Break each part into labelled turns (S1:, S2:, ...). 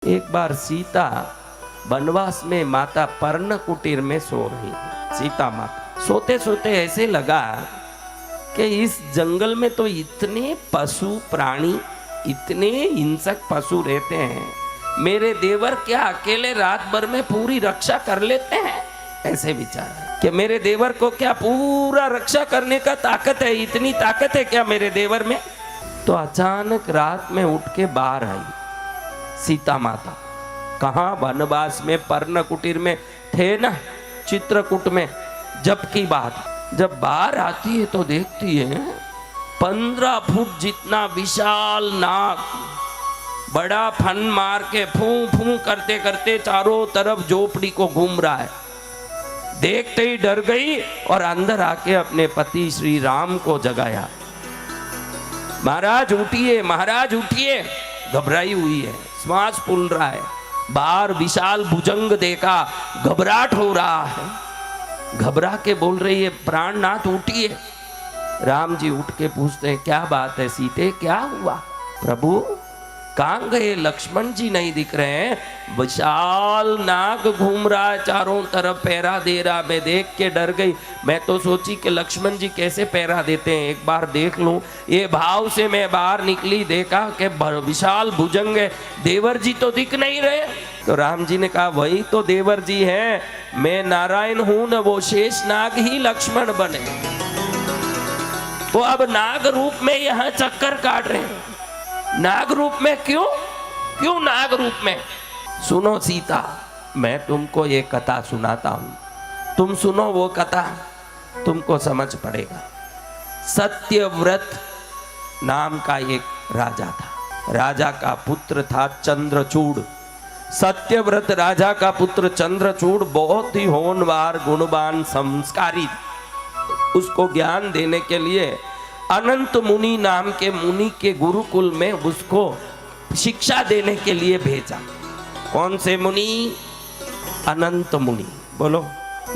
S1: एक बार सीता वनवास में माता पर्ण कुटीर में सो रही है। सीता माता सोते सोते ऐसे लगा कि इस जंगल में तो इतने पशु प्राणी, इतने हिंसक पशु रहते हैं, मेरे देवर क्या अकेले रात भर में पूरी रक्षा कर लेते हैं? ऐसे विचार कि मेरे देवर को क्या पूरा रक्षा करने का ताकत है, इतनी ताकत है क्या मेरे देवर में? तो अचानक रात में उठ के बाहर आई सीता माता। कहाँ? वनवास में पर्ण कुटीर में थे ना, चित्रकूट में। जब की बात, जब बाहर आती है तो देखती है 15 फुट जितना विशाल नाग बड़ा फन मार के फू फू करते करते चारों तरफ झोपड़ी को घूम रहा है। देखते ही डर गई और अंदर आके अपने पति श्री राम को जगाया। महाराज उठिए, महाराज उठिए। घबराई हुई है, श्वास फूल रहा है, बाहर विशाल भुजंग देखा, घबराहट हो रहा है। घबरा के बोल रही है, प्राणनाथ उठिए। राम जी उठ के पूछते हैं, क्या बात है सीते, क्या हुआ? प्रभु कहाँ गए? लक्ष्मण जी नहीं दिख रहे हैं। विशाल नाग घूम रहा है चारों तरफ, पहरा दे रहा। मैं देख के डर गई। मैं तो सोची कि लक्ष्मण जी कैसे पहरा देते हैं, एक बार देख लूं। ये भाव से मैं बाहर निकली, देखा कि विशाल भुजंग है, देवर जी तो दिख नहीं रहे। तो राम जी ने कहा, वही तो देवर जी हैं, मैं नारायण हूं न, वो शेष नाग ही लक्ष्मण बने। वो अब नाग रूप में यहाँ चक्कर काट रहे हैं। नाग रूप में क्यों? क्यों नाग रूप में? सुनो सीता, मैं तुमको ये कथा सुनाता हूं, तुम सुनो वो कथा, तुमको समझ पड़ेगा। सत्यव्रत नाम का एक राजा था। राजा का पुत्र था चंद्रचूड़। सत्यव्रत राजा का पुत्र चंद्रचूड़ बहुत ही होनहार, गुणवान, संस्कारी। उसको ज्ञान देने के लिए अनंत मुनि नाम के मुनि के गुरुकुल में उसको शिक्षा देने के लिए भेजा। कौन से मुनि? अनंत मुनि। बोलो,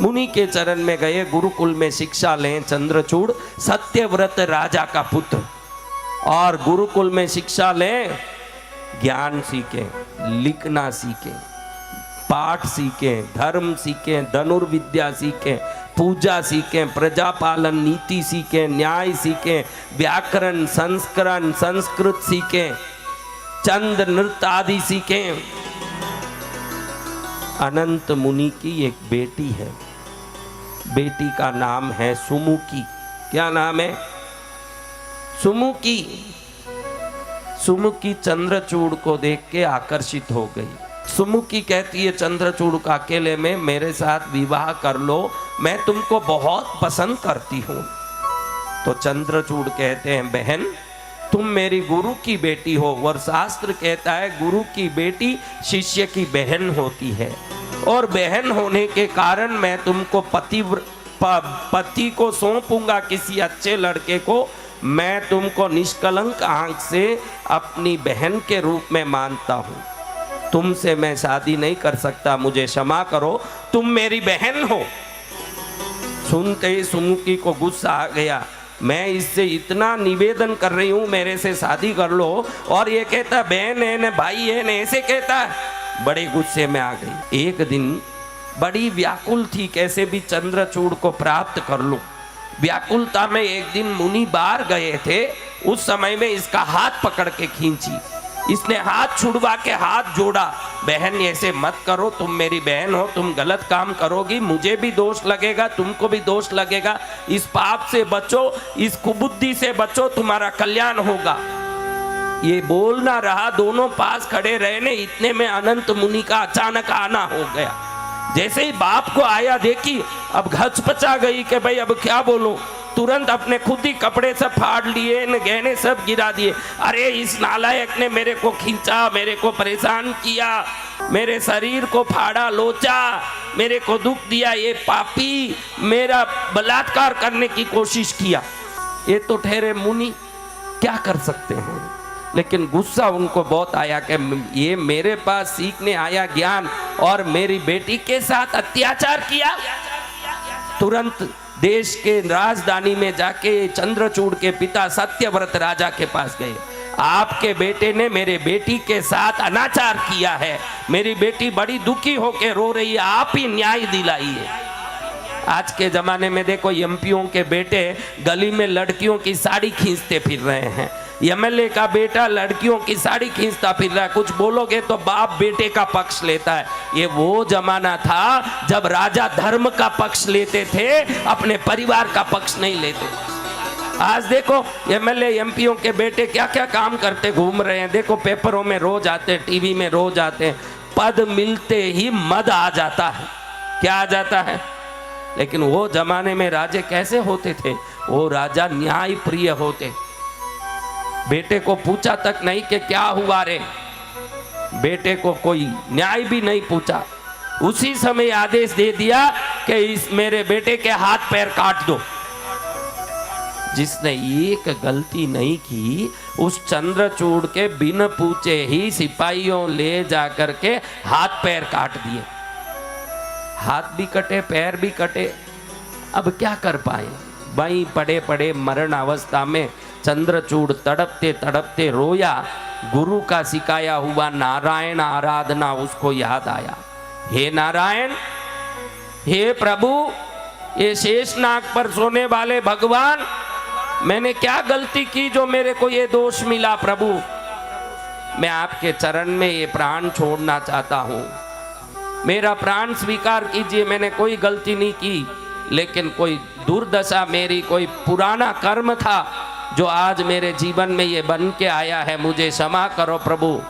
S1: मुनि के चरण में गए, गुरुकुल में शिक्षा लें। चंद्रचूड़ सत्यव्रत राजा का पुत्र, और गुरुकुल में शिक्षा लें, ज्ञान सीखें, लिखना सीखें, पाठ सीखें, धर्म सीखें, धनुर्विद्या सीखें, पूजा सीखें, प्रजा पालन नीति सीखें, न्याय सीखें, व्याकरण, संस्करण, संस्कृत सीखें, चंद नृत्य आदि सीखें। अनंत मुनि की एक बेटी है, बेटी का नाम है सुमुखी। क्या नाम है? सुमुखी। सुमुखी चंद्रचूड़ को देख के आकर्षित हो गई। सुमुखी कहती है चंद्रचूड़ का, अकेले में मेरे साथ विवाह कर लो, मैं तुमको बहुत पसंद करती हूँ। तो चंद्रचूड़ कहते हैं, बहन तुम मेरी गुरु की बेटी हो, और शास्त्र कहता है गुरु की बेटी शिष्य की बहन होती है, और बहन होने के कारण मैं तुमको पति को सौंपूंगा किसी अच्छे लड़के को। मैं तुमको निष्कलंक आंख से अपनी बहन के रूप में मानता हूँ, तुमसे मैं शादी नहीं कर सकता, मुझे क्षमा करो, तुम मेरी बहन हो। सुनते ही सुमुखी को गुस्सा आ गया, मैं इससे इतना निवेदन कर रही हूं मेरे से शादी कर लो, और ये कहता बहन है न, भाई है न, ऐसे कहता है। बड़े गुस्से में आ गई। एक दिन बड़ी व्याकुल थी, कैसे भी चंद्रचूड़ को प्राप्त कर लूं। व्याकुलता में एक दिन मुनि बाहर गए थे, उस समय में इसका हाथ पकड़ के खींची। इसने हाथ छुड़वा के हाथ जोड़ा, बहन ऐसे मत करो, तुम मेरी बहन हो, तुम गलत काम करोगी, मुझे भी दोष लगेगा, तुमको भी दोष लगेगा, इस पाप से बचो, इस कुबुद्धि से बचो, तुम्हारा कल्याण होगा। ये बोल ना रहा, दोनों पास खड़े रहे ने। इतने में अनंत मुनि का अचानक आना हो गया। जैसे ही बाप को आया देखी, अब घचपचा गई कि भाई अब क्या बोलूं। तुरंत अपने खुद ही कपड़े सब फाड़ लिए, गहने सब गिरा दिए। अरे इस नालायक ने मेरे को खींचा, मेरे को परेशान किया, मेरे शरीर को फाड़ा, लोचा, मेरे को दुख दिया, ये पापी मेरा बलात्कार करने की कोशिश किया। ये तो ठहरे मुनि, क्या कर सकते हैं? लेकिन गुस्सा उनको बहुत आया कि ये मेरे पास सीखने आया ज्ञान, और मेरी बेटी के साथ अत्याचार किया। तुरंत देश के राजधानी में जाके चंद्रचूड़ के पिता सत्यव्रत राजा के पास गए। आपके बेटे ने मेरे बेटी के साथ अनाचार किया है, मेरी बेटी बड़ी दुखी होकर रो रही है, आप ही न्याय दिलाइए। आज के जमाने में देखो एमपीओ के बेटे गली में लड़कियों की साड़ी खींचते फिर रहे हैं, एमएलए का बेटा लड़कियों की साड़ी खींचता फिर रहा है। कुछ बोलोगे तो बाप बेटे का पक्ष लेता है। ये वो जमाना था जब राजा धर्म का पक्ष लेते थे, अपने परिवार का पक्ष नहीं लेते। आज देखो एमएलए एमपीओ के बेटे क्या क्या काम करते घूम रहे हैं। देखो पेपरों में रोज आते, टीवी में रोज आते हैं। पद मिलते ही मद आ जाता है। क्या आ जाता है? लेकिन वो जमाने में राजे कैसे होते थे? वो राजा न्याय प्रिय होते। बेटे को पूछा तक नहीं कि क्या हुआ रे, बेटे को कोई न्याय भी नहीं पूछा, उसी समय आदेश दे दिया कि इस मेरे बेटे के हाथ पैर काट दो। जिसने एक गलती नहीं की उस चंद्रचूड़ के बिन पूछे ही सिपाहियों ले जाकर के हाथ पैर काट दिए। हाथ भी कटे, पैर भी कटे। अब क्या कर पाए? वहीं पड़े पड़े मरण अवस्था में चंद्रचूड़ तड़पते तड़पते रोया। गुरु का सिखाया हुआ नारायण आराधना उसको याद आया। हे नारायण, हे प्रभु, ये शेषनाग पर सोने वाले भगवान, मैंने क्या गलती की जो मेरे को ये दोष मिला? प्रभु, मैं आपके चरण में ये प्राण छोड़ना चाहता हूँ, मेरा प्राण स्वीकार कीजिए। मैंने कोई गलती नहीं की, लेकिन कोई दुर्दशा मेरी, कोई पुराना कर्म था जो आज मेरे जीवन में ये बन के आया है, मुझे क्षमा करो प्रभु।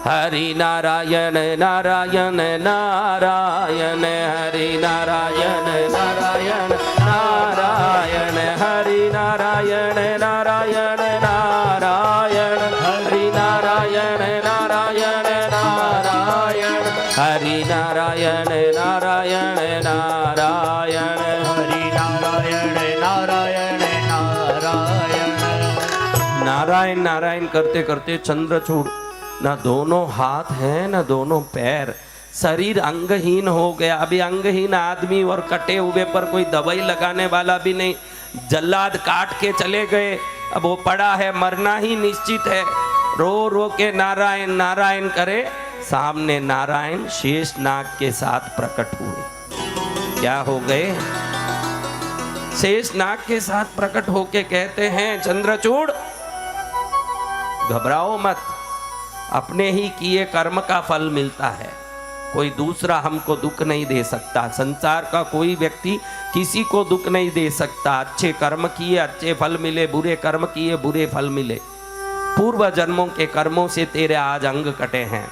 S1: हरि नारायण नारायण नारायण, हरि नारायण नारायण नारायण, हरि नारायण नारायण नारायण, हरि नारायण नारायण नारायण, हरि नारायण नारायण नारायण, हरि नारायण नारायण नारायण। नारायण नारायण करते करते चंद्रचूड़ ना दोनों हाथ हैं ना दोनों पैर, शरीर अंगहीन हो गया। अभी अंगहीन आदमी और कटे हुए पर कोई दवाई लगाने वाला भी नहीं। जल्लाद काट के चले गए, अब वो पड़ा है, मरना ही निश्चित है। रो रो के नारायण नारायण करे, सामने नारायण शेष नाग के साथ प्रकट हुए। क्या हो गए? शेष नाग के साथ प्रकट होके कहते हैं, चंद्रचूड़ घबराओ मत, अपने ही किए कर्म का फल मिलता है, कोई दूसरा हमको दुख नहीं दे सकता। संसार का कोई व्यक्ति किसी को दुख नहीं दे सकता। अच्छे कर्म किए अच्छे फल मिले, बुरे कर्म किए बुरे फल मिले। पूर्व जन्मों के कर्मों से तेरे आज अंग कटे हैं,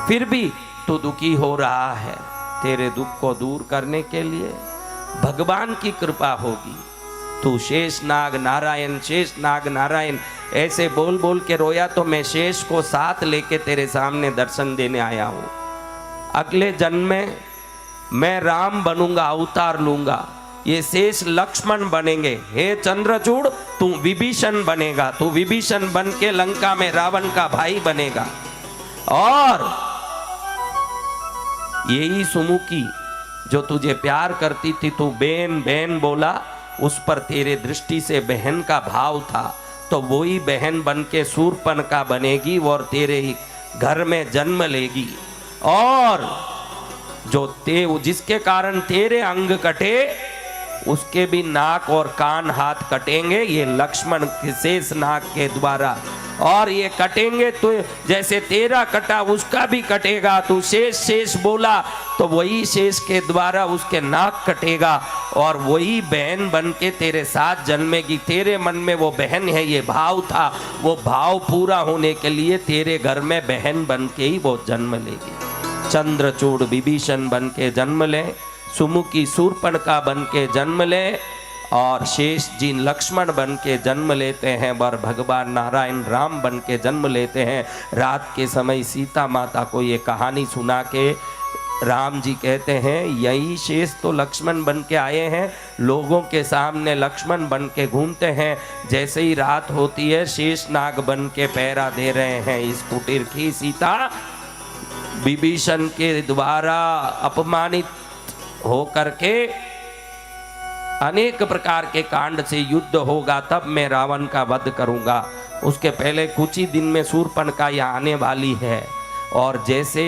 S1: फिर भी तू दुखी हो रहा है। तेरे दुख को दूर करने के लिए भगवान की कृपा होगी। तू शेष नाग नारायण, शेष नाग नारायण ऐसे बोल बोल के रोया तो मैं शेष को साथ लेके तेरे सामने दर्शन देने आया हूं। अगले जन्म में मैं राम बनूंगा, अवतार लूंगा, ये शेष लक्ष्मण बनेंगे। हे चंद्रचूड़, तू विभीषण बनेगा, तू विभीषण बन के लंका में रावण का भाई बनेगा। और यही सुमुखी जो तुझे प्यार करती थी, तू बहन बहन बोला, उस पर तेरे दृष्टि से बहन का भाव था, तो वही बहन बन के शूर्पणखा बनेगी और तेरे ही घर में जन्म लेगी। और जो जिसके कारण तेरे अंग कटे, उसके भी नाक और कान हाथ कटेंगे, ये लक्ष्मण शेष नाग के द्वारा। और ये कटेंगे तो जैसे तेरा कटा उसका भी कटेगा। तू शेष शेष बोला तो वही शेष के द्वारा उसके नाक कटेगा, और वही बहन बन के तेरे साथ जन्मेगी। तेरे मन में वो बहन है ये भाव था, वो भाव पूरा होने के लिए तेरे घर में बहन बन के ही वो जन्म लेगी। चंद्रचूड़ विभीषण बन के जन्म ले, सुमुखी शूर्पणखा बन के जन्म ले, और शेष जी लक्ष्मण बन के जन्म लेते हैं, और भगवान नारायण राम बन के जन्म लेते हैं। रात के समय सीता माता को ये कहानी सुना के राम जी कहते हैं, यही शेष तो लक्ष्मण बन के आए हैं, लोगों के सामने लक्ष्मण बन के घूमते हैं। जैसे ही रात होती है शेष नाग बन के पहरा दे रहे हैं इस कुटीर की। सीता विभीषण के द्वारा अपमानित हो करके अनेक प्रकार के कांड से युद्ध होगा, तब मैं रावण का वध करूंगा। उसके पहले कुछ ही दिन में शूर्पणखा यहाँ आने वाली है। और जैसे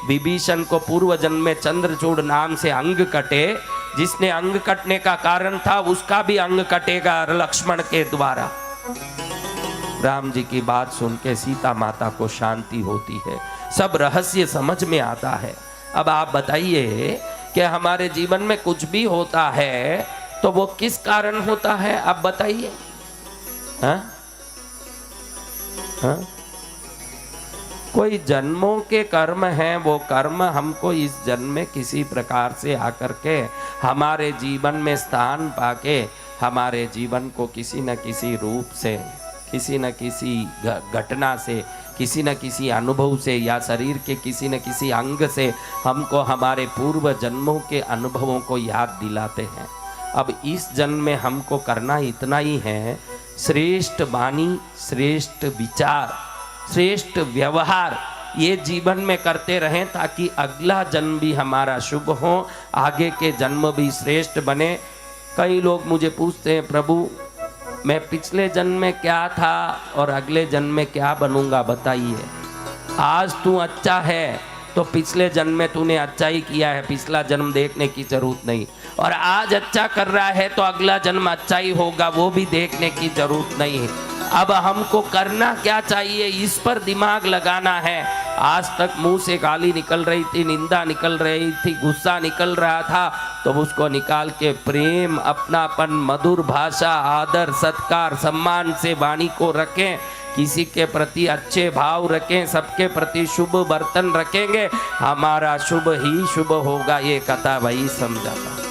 S1: विभीषण को पूर्व जन्म में चंद्रचूड़ नाम से अंग कटे, जिसने अंग कटने का कारण था उसका भी अंग कटेगा लक्ष्मण के द्वारा। राम जी की बात सुन के सीता माता को शांति होती है, सब रहस्य समझ में आता है। अब आप बताइए कि हमारे जीवन में कुछ भी होता है तो वो किस कारण होता है, आप बताइए। हाँ? हाँ? कोई जन्मों के कर्म हैं, वो कर्म हमको इस जन्म में किसी प्रकार से आकर के हमारे जीवन में स्थान पाके हमारे जीवन को किसी न किसी रूप से, किसी न किसी घटना से, किसी न किसी अनुभव से या शरीर के किसी न किसी अंग से हमको हमारे पूर्व जन्मों के अनुभवों को याद दिलाते हैं। अब इस जन्म में हमको करना इतना ही है, श्रेष्ठ वाणी, श्रेष्ठ विचार, श्रेष्ठ व्यवहार ये जीवन में करते रहें, ताकि अगला जन्म भी हमारा शुभ हो, आगे के जन्म भी श्रेष्ठ बने। कई लोग मुझे पूछते हैं, प्रभु मैं पिछले जन्म में क्या था और अगले जन्म में क्या बनूंगा, बताइए। आज तू अच्छा है तो पिछले जन्म में तूने अच्छा ही किया है, पिछला जन्म देखने की जरूरत नहीं। और आज अच्छा कर रहा है तो अगला जन्म अच्छा ही होगा, वो भी देखने की जरूरत नहीं है। अब हमको करना क्या चाहिए, इस पर दिमाग लगाना है। आज तक मुंह से गाली निकल रही थी, निंदा निकल रही थी, गुस्सा निकल रहा था, तो उसको निकाल के प्रेम, अपनापन, मधुर भाषा, आदर, सत्कार, सम्मान से वाणी को रखें, किसी के प्रति अच्छे भाव रखें, सबके प्रति शुभ बर्तन रखेंगे, हमारा शुभ ही शुभ होगा। ये कथा वही समझाता।